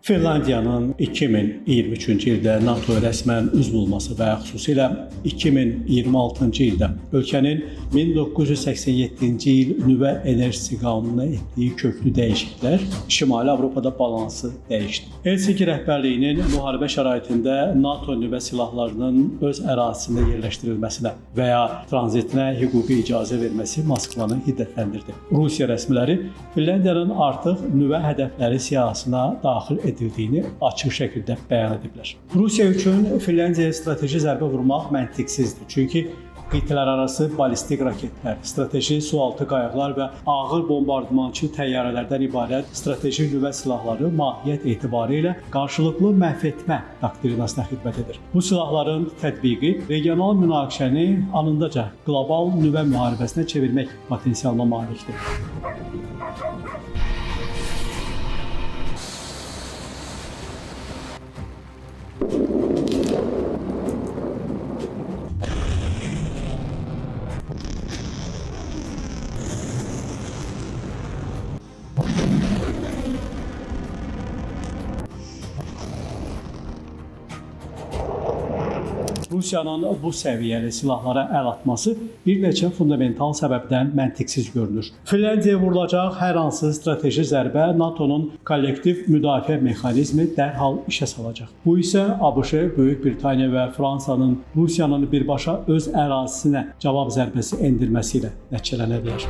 Finlandiyanın 2023-cü ildə NATO rəsmən üzv olması və xüsusilə 2026-cı ildə ölkənin 1987-ci il nüvə enerjisi qanununa etdiyi köklü dəyişikliklər Şimali Avropada balansı dəyişdi. Helsinki rəhbərliyinin müharibə şəraitində NATO nüvə silahlarının öz ərazisində yerləşdirilməsinə və ya tranzitinə hüquqi icazə verməsi Moskvanı hiddətləndirdi. Rusiya rəsmiləri Finlandiyanın artıq nüvə hədəfləri siyahısına daxil edildiyini açıq şəkildə bəyan ediblər. Rusiya üçün Finlandiyaya strateji zərbə vurmaq məntiqsizdir. Çünki qitələrarası ballistik raketlər, strateji sualtı qayıqlar və ağır bombardmançı təyyarələrdən ibarət strateji nüvə silahları mahiyyət etibarilə qarşılıqlı məhv etmə doktrinasına xidmət edir. Bu silahların tətbiqi regional münaqişəni anındaca qlobal nüvə müharibəsinə çevirmək potensialına malikdir. Rusiyanın bu səviyyəli silahlara əl atması bir neçə fundamental səbəbdən məntiqsiz görünür. Finlandiyaya vurulacaq hər hansı strateji zərbə NATO-nun kollektiv müdafiə mexanizmi dərhal işə salacaq. Bu isə ABŞ, Böyük Britaniya və Fransanın Rusiyanın birbaşa öz ərazisinə cavab zərbəsi endirməsi ilə nəticələnə bilər.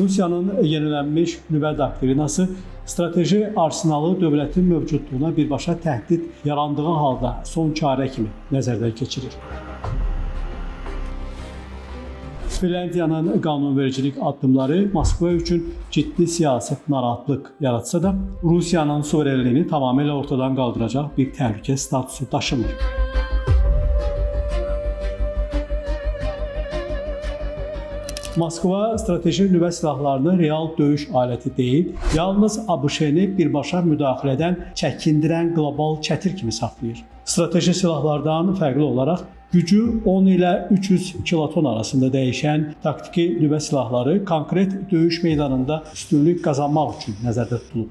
Rusiyanın yenilənmiş nüvə doktrinası strateji arsenalı dövlətin mövcudluğuna birbaşa təhdid yarandığı halda son çarə kimi nəzərdən keçirir. Finlandiyanın qanunvericilik addımları Moskva üçün ciddi siyasi narahatlıq yaratsa da, Rusiyanın suverenliyini tamamilə ortadan qaldıracaq bir təhlükə statusu daşımır. Moskva strateji nüvə silahlarını real döyüş aləti deyil, yalnız ABŞ-ni birbaşa müdaxilədən çəkindirən qlobal çətir kimi saxlayır. Strateji silahlardan fərqli olaraq gücü 10 ilə 300 kiloton arasında dəyişən taktiki nüvə silahları konkret döyüş meydanında üstünlük qazanmaq üçün nəzərdə tutulub.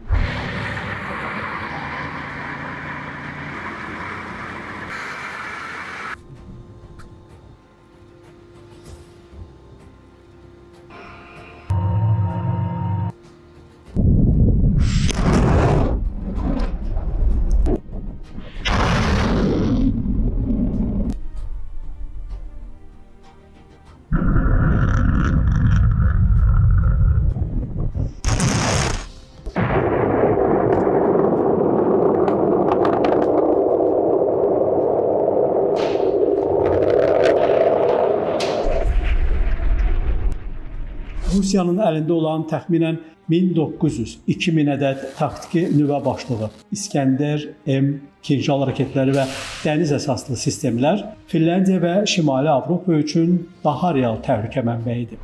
Rusiyanın əlində olan təxminən 1900-2000 ədəd taktiki nüvə başlığı, İskəndər, M, Kinjal raketləri və dəniz əsaslı sistemlər Finlandiya və Şimali Avropa üçün daha real təhlükə mənbəyidir.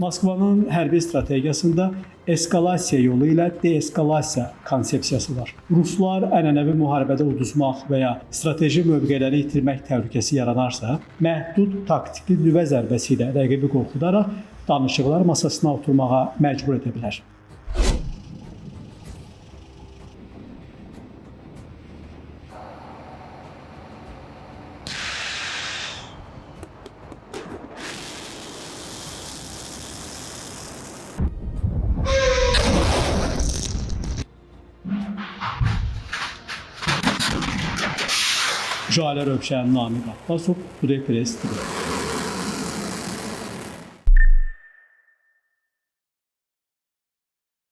Moskvanın hərbi strategiyasında eskalasiya yolu ilə deeskalasiya konsepsiyası var. Ruslar ənənəvi müharibədə uduzmaq və ya strateji mövqeləri itirmək təhlükəsi yaranarsa, məhdud taktiki nüvə zərbəsi ilə rəqibi qorxudaraq danışıqlar masasına oturmağa məcbur edə bilər. Jalə Rövşən, Namiq Abbasov, Today Press TV.